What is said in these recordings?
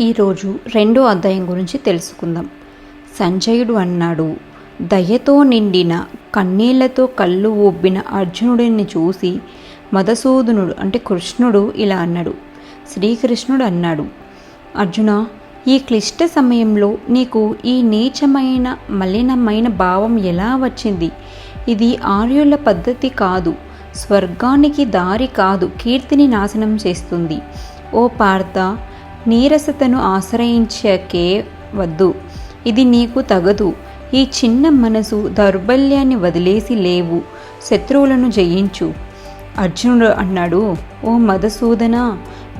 ఈరోజు 2వ అధ్యాయం గురించి తెలుసుకుందాం. సంజయుడు అన్నాడు, దయతో నిండిన కన్నీళ్లతో కళ్ళు ఊబ్బిన అర్జునుడిని చూసి మధుసూదనుడు అంటే కృష్ణుడు ఇలా అన్నాడు. శ్రీకృష్ణుడు అన్నాడు, అర్జున, ఈ క్లిష్ట సమయంలో నీకు ఈ నీచమైన మలినమైన భావం ఎలా వచ్చింది? ఇది ఆర్యుల పద్ధతి కాదు, స్వర్గానికి దారి కాదు, కీర్తిని నాశనం చేస్తుంది. ఓ పార్థ, నీరసతను ఆశ్రయించకే వద్దు, ఇది నీకు తగదు. ఈ చిన్న మనసు దౌర్బల్యాన్ని వదిలేసి లేవు, శత్రువులను జయించు. అర్జునుడు అన్నాడు, ఓ మధుసూదన,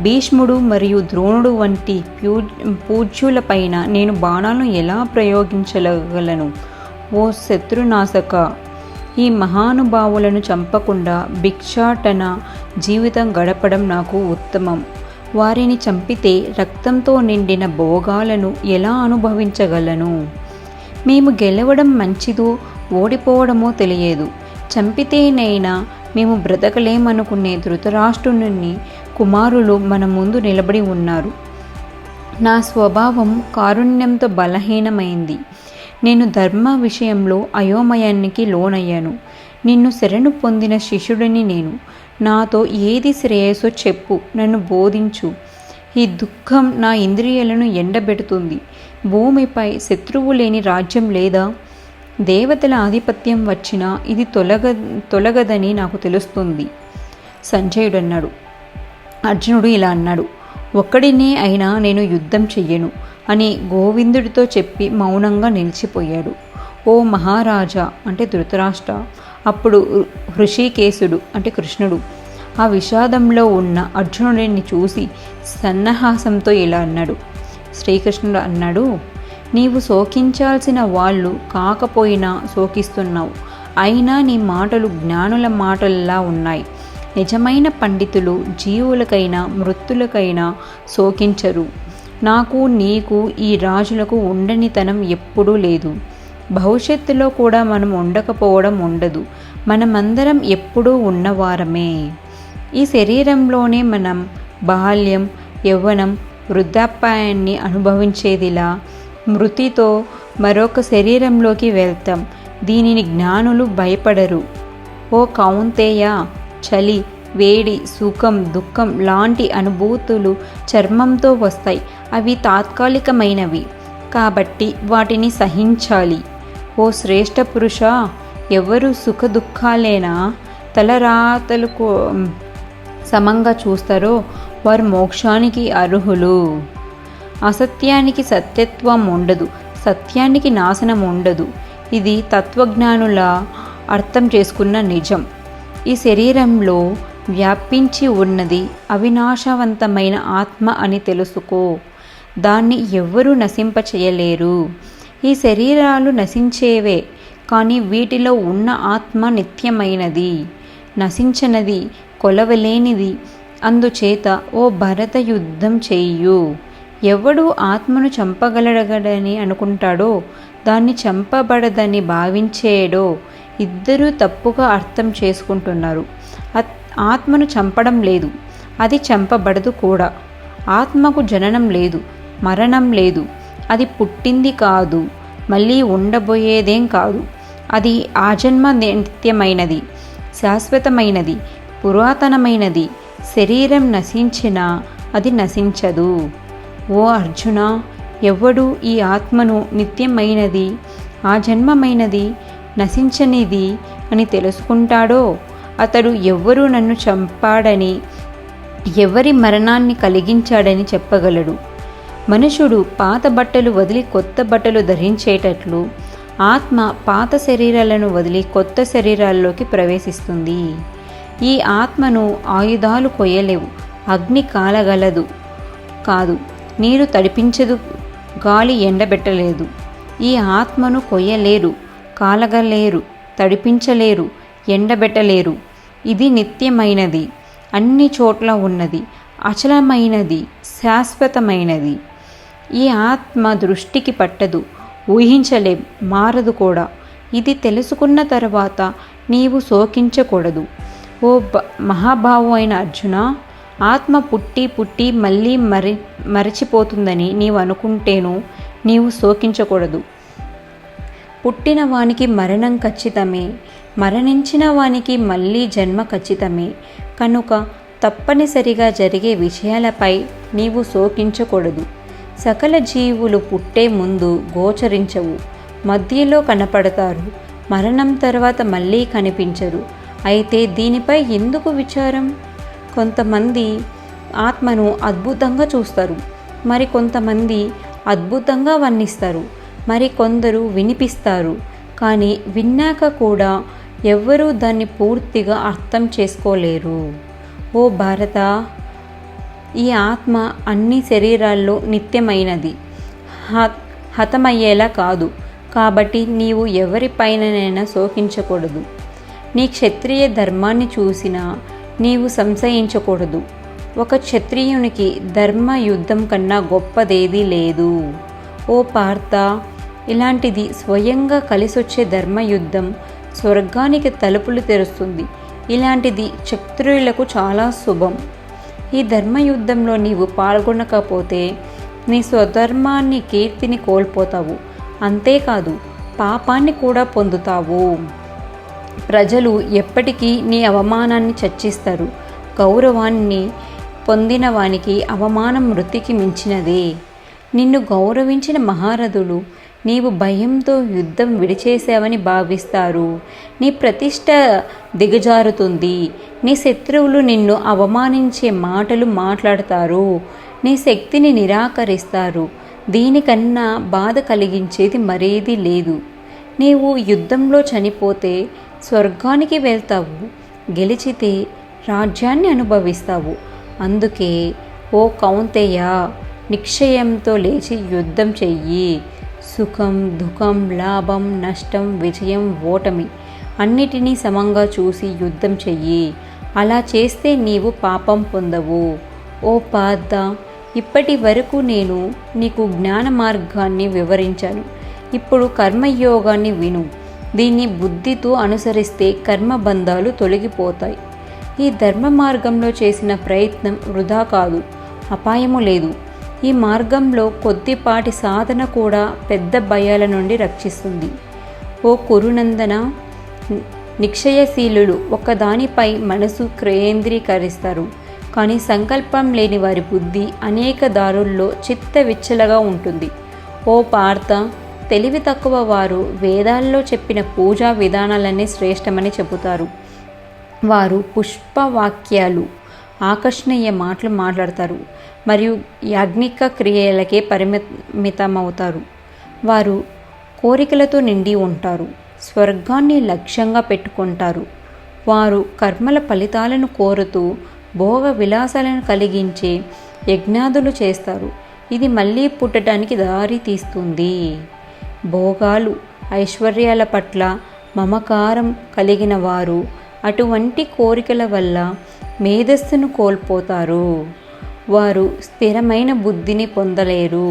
భీష్ముడు మరియు ద్రోణుడు వంటి పూజ్యులపైన నేను బాణాలను ఎలా ప్రయోగించగలను? ఓ శత్రునాశక, ఈ మహానుభావులను చంపకుండా భిక్షాటన జీవితం గడపడం నాకు ఉత్తమం. వారిని చంపితే రక్తంతో నిండిన భోగాలను ఎలా అనుభవించగలను? మేము గెలవడం మంచిదో ఓడిపోవడమో తెలియదు. చంపితేనైనా మేము బ్రతకలేమనుకునే ధృతరాష్ట్రుని కుమారులు మన ముందు నిలబడి ఉన్నారు. నా స్వభావం కారుణ్యంతో బలహీనమైంది. నేను ధర్మ విషయంలో అయోమయానికి లోనయ్యాను. నిన్ను శరణు పొందిన శిష్యుడిని నేను. నాతో ఏది శ్రేయస్సో చెప్పు, నన్ను బోధించు. ఈ దుఃఖం నా ఇంద్రియాలను ఎండబెడుతుంది. భూమిపై శత్రువు లేని రాజ్యం లేదా? దేవతల ఆధిపత్యం వచ్చినా ఇది తొలగదని నాకు తెలుస్తుంది. సంజయుడు అన్నాడు. అర్జునుడు ఇలా అన్నాడు, ఒక్కడినే అయినా నేను యుద్ధం చెయ్యను అని గోవిందుడితో చెప్పి మౌనంగా నిలిచిపోయాడు. ఓ మహారాజా అంటే ధృతరాష్ట్ర. అప్పుడు హృషికేశుడు అంటే కృష్ణుడు ఆ విషాదంలో ఉన్న అర్జునుడిని చూసి సన్నహాసంతో ఇలా అన్నాడు. శ్రీకృష్ణుడు అన్నాడు, నీవు శోకించాల్సిన వాళ్ళు కాకపోయినా శోకిస్తున్నావు. అయినా నీ మాటలు జ్ఞానుల మాటల్లా ఉన్నాయి. నిజమైన పండితులు జీవులకైనా మృత్యులకైనా శోకించరు. నాకు నీకు ఈ రాజులకు ఉండనితనం ఎప్పుడూ లేదు. భవిష్యత్తులో కూడా మనం ఉండకపోవడం ఉండదు. మనమందరం ఎప్పుడూ ఉన్నవారమే. ఈ శరీరంలోనే మనం బాల్యం, యవ్వనం, వృద్ధాప్యాన్ని అనుభవించేదిలా మృతితో మరొక శరీరంలోకి వెళ్తాం. దీనిని జ్ఞానులు భయపడరు. ఓ కౌంతేయ, చలి, వేడి, సుఖం, దుఃఖం లాంటి అనుభూతులు చర్మంతో వస్తాయి. అవి తాత్కాలికమైనవి కాబట్టి వాటిని సహించాలి. ఓ శ్రేష్ఠ పురుష, ఎవరు సుఖ దుఃఖాలేనా తలరాతలకు సమంగా చూస్తారో వారు మోక్షానికి అర్హులు. అసత్యానికి సత్యత్వం ఉండదు, సత్యానికి నాశనం ఉండదు. ఇది తత్వజ్ఞానుల అర్థం చేసుకున్న నిజం. ఈ శరీరంలో వ్యాపించి ఉన్నది అవినాశవంతమైన ఆత్మ అని తెలుసుకో. దాన్ని ఎవ్వరూ నశింపచేయలేరు. ఈ శరీరాలు నశించేవే, కానీ వీటిలో ఉన్న ఆత్మ నిత్యమైనది, నశించనది, కొలవలేనిది. అందుచేత ఓ భరత యుద్ధం చెయ్యు. ఎవడు ఆత్మను చంపగలగడని అనుకుంటాడో, దాన్ని చంపబడదని భావించేడో ఇద్దరూ తప్పుగా అర్థం చేసుకుంటున్నారు. ఆత్మను చంపడం లేదు, అది చంపబడదు కూడా. ఆత్మకు జననం లేదు, మరణం లేదు. అది పుట్టింది కాదు, మళ్ళీ ఉండబోయేదేం కాదు. అది ఆజన్మ నిత్యమైనది, శాశ్వతమైనది, పురాతనమైనది. శరీరం నశించినా అది నశించదు. ఓ అర్జున, ఎవడు ఈ ఆత్మను నిత్యమైనది, ఆజన్మమైనది, నశించనిది అని తెలుసుకుంటాడో అతడు ఎవ్వరూ నన్ను చంపాడని, ఎవరి మరణాన్ని కలిగించాడని చెప్పగలడు. మనుషుడు పాత బట్టలు వదిలి కొత్త బట్టలు ధరించేటట్లు ఆత్మ పాత శరీరాలను వదిలి కొత్త శరీరాల్లోకి ప్రవేశిస్తుంది. ఈ ఆత్మను ఆయుధాలు కొయ్యలేవు, అగ్ని కాలగలదు కాదు, నీరు తడిపించదు, గాలి ఎండబెట్టలేదు. ఈ ఆత్మను కొయ్యలేరు, కాలగలేరు, తడిపించలేరు, ఎండబెట్టలేరు. ఇది నిత్యమైనది, అన్ని చోట్ల ఉన్నది, అచలమైనది, శాశ్వతమైనది. ఈ ఆత్మ దృష్టికి పట్టదు, ఊహించలేం, మారదు కూడా. ఇది తెలుసుకున్న తర్వాత నీవు శోకించకూడదు. ఓ మహాభావు అయిన అర్జున, ఆత్మ పుట్టి పుట్టి మళ్ళీ మరచిపోతుందని నీవు అనుకుంటేనూ నీవు శోకించకూడదు. పుట్టిన వానికి మరణం ఖచ్చితమే, మరణించిన వానికి మళ్ళీ జన్మ ఖచ్చితమే. కనుక తప్పనిసరిగా జరిగే విషయాలపై నీవు శోకించకూడదు. సకల జీవులు పుట్టే ముందు గోచరించవు, మధ్యలో కనపడతారు, మరణం తర్వాత మళ్ళీ కనిపించరు. అయితే దీనిపై ఎందుకు విచారం? కొంతమంది ఆత్మను అద్భుతంగా చూస్తారు, మరి కొంతమంది అద్భుతంగా వర్ణిస్తారు, మరి కొందరు వినిపిస్తారు. కానీ విన్నాక కూడా ఎవ్వరూ దాన్ని పూర్తిగా అర్థం చేసుకోలేరు. ఓ భారత, ఈ ఆత్మ అన్ని శరీరాల్లో నిత్యమైనది, హతమయ్యేలా కాదు. కాబట్టి నీవు ఎవరిపైనైనా శోకించకూడదు. నీ క్షత్రియ ధర్మాన్ని చూసినా నీవు సంశయించకూడదు. ఒక క్షత్రియునికి ధర్మ యుద్ధం కన్నా గొప్పదేదీ లేదు. ఓ పార్థ, ఇలాంటిది స్వయంగా కలిసొచ్చే ధర్మయుద్ధం స్వర్గానికి తలుపులు తెరుస్తుంది. ఇలాంటిది క్షత్రియులకు చాలా శుభం. ఈ ధర్మయుద్ధంలో నీవు పాల్గొనకపోతే నీ స్వధర్మాన్ని, కీర్తిని కోల్పోతావు. అంతేకాదు, పాపాన్ని కూడా పొందుతావు. ప్రజలు ఎప్పటికీ నీ అవమానాన్ని చర్చిస్తారు. గౌరవాన్ని పొందిన వానికి అవమానం మృతికి మించినదే. నిన్ను గౌరవించిన మహారథులు నీవు భయంతో యుద్ధం విడిచేశావని భావిస్తారు. నీ ప్రతిష్ట దిగజారుతుంది. నీ శత్రువులు నిన్ను అవమానించే మాటలు మాట్లాడతారు. నీ శక్తిని నిరాకరిస్తారు. దీనికన్నా బాధ కలిగించేది మరేదీ లేదు. నీవు యుద్ధంలో చనిపోతే స్వర్గానికి వెళ్తావు, గెలిచితే రాజ్యాన్ని అనుభవిస్తావు. అందుకే ఓ కౌంతేయ, నిశ్చయంతో లేచి యుద్ధం చెయ్యి. సుఖం, దుఃఖం, లాభం, నష్టం, విజయం, ఓటమి అన్నిటినీ సమంగా చూసి యుద్ధం చెయ్యి. అలా చేస్తే నీవు పాపం పొందవు. ఓ పార్థ, ఇప్పటి వరకు నేను నీకు జ్ఞాన మార్గాన్ని వివరించాను. ఇప్పుడు కర్మయోగాన్ని విను. దీన్ని బుద్ధితో అనుసరిస్తే కర్మబంధాలు తొలగిపోతాయి. ఈ ధర్మ మార్గంలో చేసిన ప్రయత్నం వృధా కాదు, అపాయము లేదు. ఈ మార్గంలో కొద్దిపాటి సాధన కూడా పెద్ద భయాల నుండి రక్షిస్తుంది. ఓ కురునందన, నిశ్చయశీలులు ఒకదానిపై మనసు కేంద్రీకరిస్తారు. కానీ సంకల్పం లేని వారి బుద్ధి అనేక దారుల్లో చిత్త విచ్చలగా ఉంటుంది. ఓ పార్థ, తెలివి తక్కువ వారు వేదాల్లో చెప్పిన పూజా విధానాలన్నీ శ్రేష్టమని చెబుతారు. వారు పుష్పవాక్యాలు, ఆకర్షణీయ మాటలు మాట్లాడతారు మరియు యాజ్ఞిక క్రియలకే పరిమితమవుతారు. వారు కోరికలతో నిండి ఉంటారు, స్వర్గాన్ని లక్ష్యంగా పెట్టుకుంటారు. వారు కర్మల ఫలితాలను కోరుతూ భోగ విలాసాలను కలిగించే యజ్ఞాదులు చేస్తారు. ఇది మళ్ళీ పుట్టడానికి దారి తీస్తుంది. భోగాలు, ఐశ్వర్యాల పట్ల మమకారం కలిగిన వారు అటువంటి కోరికల వల్ల మేధస్సును కోల్పోతారు. వారు స్థిరమైన బుద్ధిని పొందలేరు,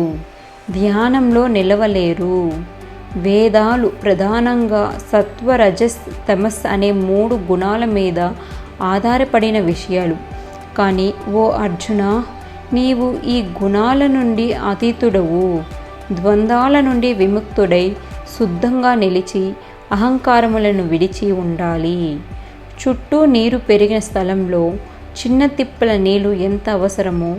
ధ్యానంలో నిలవలేరు. వేదాలు ప్రధానంగా సత్వ, రజస్, తమస్ అనే 3 గుణాల మీద ఆధారపడిన విషయాలు. కానీ ఓ అర్జున, నీవు ఈ గుణాల నుండి అతీతుడవు. ద్వంద్వాల నుండి విముక్తుడై శుద్ధంగా నిలిచి అహంకారములను విడిచి ఉండాలి. చుట్టూ నీరు పెరిగిన స్థలంలో చిన్న తిప్పల నీళ్లు ఎంత అవసరమో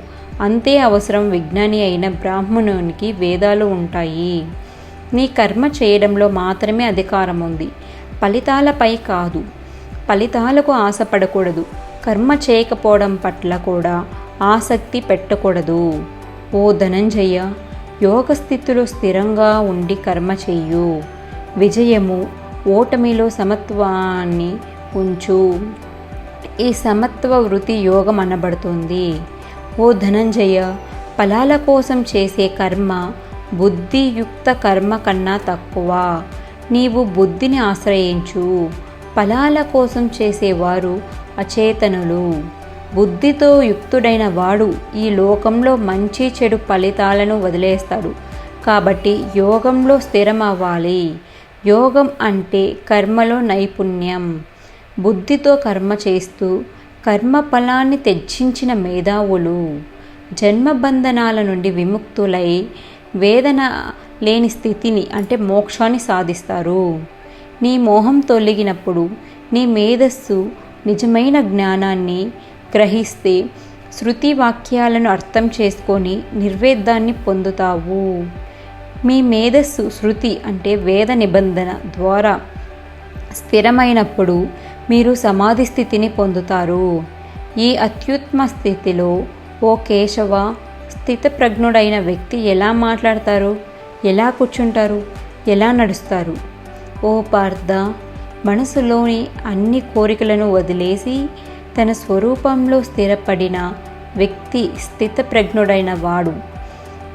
అంతే అవసరం విజ్ఞాని అయిన బ్రాహ్మణునికి వేదాలు ఉంటాయి. నీ కర్మ చేయడంలో మాత్రమే అధికారం ఉంది, ఫలితాలపై కాదు. ఫలితాలకు ఆశపడకూడదు. కర్మ చేయకపోవడం పట్ల కూడా ఆసక్తి పెట్టకూడదు. ఓ ధనంజయ, యోగ స్థితిలో స్థిరంగా ఉండి కర్మ చెయ్యు. విజయము, ఓటమిలో సమత్వాన్ని ఉంచు. ఈ సమత్వ వృత్తి యోగం అనబడుతుంది. ఓ ధనంజయ, ఫలాల కోసం చేసే కర్మ బుద్ధియుక్త కర్మ కన్నా తక్కువ. నీవు బుద్ధిని ఆశ్రయించు. ఫలాల కోసం చేసేవారు అచేతనులు. బుద్ధితో యుక్తుడైన వాడు ఈ లోకంలో మంచి చెడు ఫలితాలను వదిలేస్తాడు. కాబట్టి యోగంలో స్థిరమవ్వాలి. యోగం అంటే కర్మలో నైపుణ్యం. బుద్ధితో కర్మ చేస్తూ కర్మఫలాన్ని త్యజించిన మేధావులు జన్మబంధనాల నుండి విముక్తులై వేదన లేని స్థితిని అంటే మోక్షాన్ని సాధిస్తారు. నీ మోహం తొలగినప్పుడు నీ మేధస్సు నిజమైన జ్ఞానాన్ని గ్రహిస్తే శృతి వాక్యాలను అర్థం చేసుకొని నిర్వేదాన్ని పొందుతావు. మీ మేధస్సు శృతి అంటే వేద నిబంధన ద్వారా స్థిరమైనప్పుడు మీరు సమాధి స్థితిని పొందుతారు. ఈ అత్యుత్తమ స్థితిలో ఓ కేశవ, స్థితప్రజ్ఞుడైన వ్యక్తి ఎలా మాట్లాడతారు, ఎలా కూర్చుంటారు, ఎలా నడుస్తారు? ఓ పార్థ, మనసులోని అన్ని కోరికలను వదిలేసి తన స్వరూపంలో స్థిరపడిన వ్యక్తి స్థితప్రజ్ఞుడైన వాడు.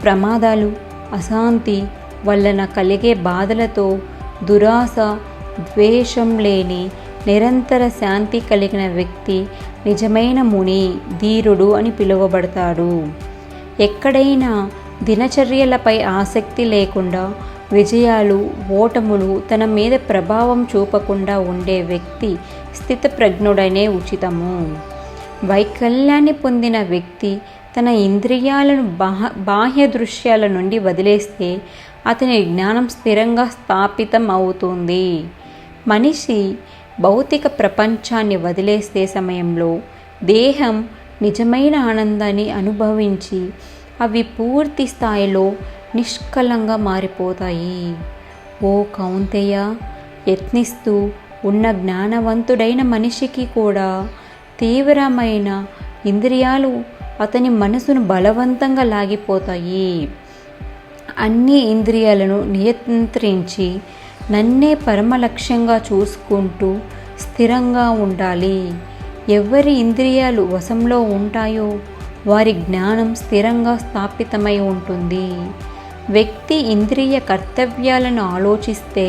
ప్రమాదాలు, అశాంతి వలన కలిగే బాధలతో దురాశ, ద్వేషం లేని నిరంతర శాంతి కలిగిన వ్యక్తి నిజమైన ముని, ధీరుడు అని పిలువబడతాడు. ఎక్కడైనా దినచర్యలపై ఆసక్తి లేకుండా విజయాలు, ఓటములు తన మీద ప్రభావం చూపకుండా ఉండే వ్యక్తి స్థితప్రజ్ఞుడనే ఉచితము. వైకల్యాన్ని పొందిన వ్యక్తి తన ఇంద్రియాలను బాహ్య దృశ్యాల నుండి వదిలేస్తే అతని జ్ఞానం స్థిరంగా స్థాపితం అవుతుంది. మనిషి భౌతిక ప్రపంచాన్ని వదిలేసే సమయంలో దేహం నిజమైన ఆనందాన్ని అనుభవించి అవి పూర్తి స్థాయిలో నిష్కలంగా మారిపోతాయి. ఓ కౌంతేయ, యత్నిస్తూ ఉన్న జ్ఞానవంతుడైన మనిషికి కూడా తీవ్రమైన ఇంద్రియాలు అతని మనసును బలవంతంగా లాగిపోతాయి. అన్ని ఇంద్రియాలను నియంత్రించి నన్నే పరమ లక్ష్యంగా చూసుకుంటూ స్థిరంగా ఉండాలి. ఎవరి ఇంద్రియాలు వశంలో ఉంటాయో వారి జ్ఞానం స్థిరంగా స్థాపితమై ఉంటుంది. వ్యక్తి ఇంద్రియ కర్తవ్యాలను ఆలోచిస్తే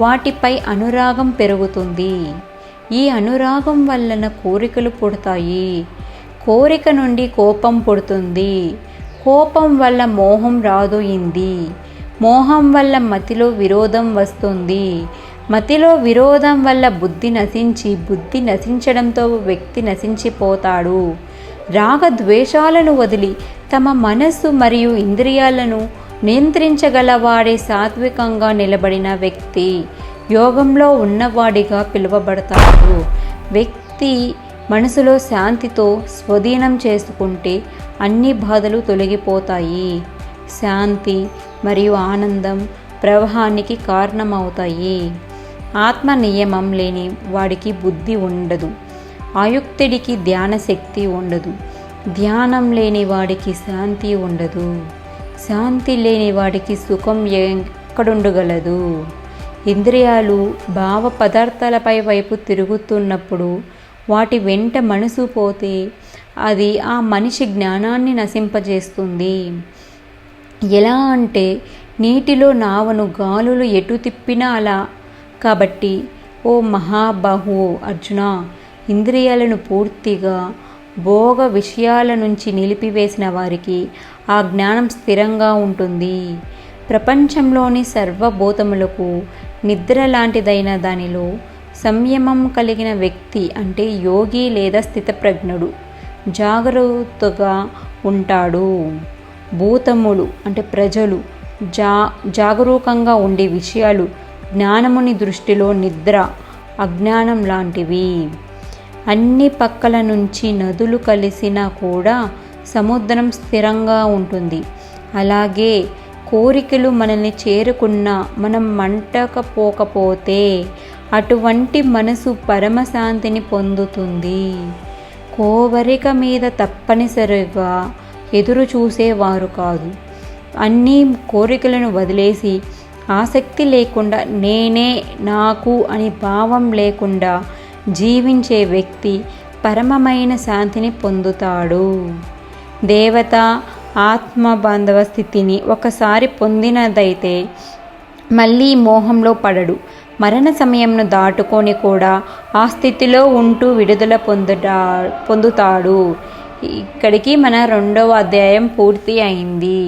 వాటిపై అనురాగం పెరుగుతుంది. ఈ అనురాగం వలన కోరికలు పుడతాయి. కోరిక నుండి కోపం పుడుతుంది. కోపం వల్ల మోహం రాదోయింది. మోహం వల్ల మతిలో విరోధం వస్తుంది. మతిలో విరోధం వల్ల బుద్ధి నశించడంతో వ్యక్తి నశించిపోతాడు. రాగద్వేషాలను వదిలి తమ మనస్సు మరియు ఇంద్రియాలను నియంత్రించగలవాడే సాత్వికంగా నిలబడిన వ్యక్తి యోగంలో ఉన్నవాడిగా పిలువబడతాడు. వ్యక్తి మనసులో శాంతితో స్వాధీనం చేసుకుంటే అన్ని బాధలు తొలగిపోతాయి. శాంతి మరియు ఆనందం ప్రవాహానికి కారణమవుతాయి. ఆత్మ నియమం లేని వాడికి బుద్ధి ఉండదు. ఆయుక్తుడికి ధ్యాన శక్తి ఉండదు. ధ్యానం లేని వాడికి శాంతి ఉండదు. శాంతి లేని వాడికి సుఖం ఎక్కడుండగలదు. ఇంద్రియాలు భావ పదార్థాలపై వైపు తిరుగుతున్నప్పుడు వాటి వెంట మనసు పోతే అది ఆ మనిషి జ్ఞానాన్ని నశింపజేస్తుంది. ఎలా అంటే నీటిలో నావను గాలులు ఎటు తిప్పినా అలా. కాబట్టి ఓ మహాబాహు అర్జున, ఇంద్రియాలను పూర్తిగా భోగ విషయాల నుంచి నిలిపివేసిన వారికి ఆ జ్ఞానం స్థిరంగా ఉంటుంది. ప్రపంచంలోని సర్వభూతములకు నిద్ర లాంటిదైన దానిలో సంయమం కలిగిన వ్యక్తి అంటే యోగి లేదా స్థితప్రజ్ఞుడు జాగరూకతగా ఉంటాడు. భూతములు అంటే ప్రజలు జాగరూకంగా ఉండే విషయాలు జ్ఞానముని దృష్టిలో నిద్ర, అజ్ఞానం లాంటివి. అన్ని పక్కల నుంచి నదులు కలిసినా కూడా సముద్రం స్థిరంగా ఉంటుంది. అలాగే కోరికలు మనల్ని చేరుకున్నా మనం మంటకపోకపోతే అటువంటి మనసు పరమశాంతిని పొందుతుంది. కోరిక మీద తప్పనిసరిగా ఎదురు చూసేవారు కాదు. అన్ని కోరికలను వదిలేసి ఆసక్తి లేకుండా నేనే, నాకు అని భావం లేకుండా జీవించే వ్యక్తి పరమమైన శాంతిని పొందుతాడు. దేవత ఆత్మ బాంధవ స్థితిని ఒకసారి పొందినదైతే మళ్ళీ మోహంలో పడడు. మరణ సమయంను దాటుకొని కూడా ఆ స్థితిలో ఉంటూ విడుదల పొందుతాడు. ఇక్కడికి మన 2వ అధ్యాయం పూర్తి అయింది.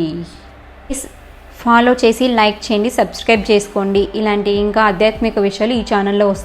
ఫాలో చేసి లైక్ చేయండి, సబ్స్క్రైబ్ చేసుకోండి. ఇలాంటి ఇంకా ఆధ్యాత్మిక విషయాలు ఈ ఛానల్లో వస్తాయి.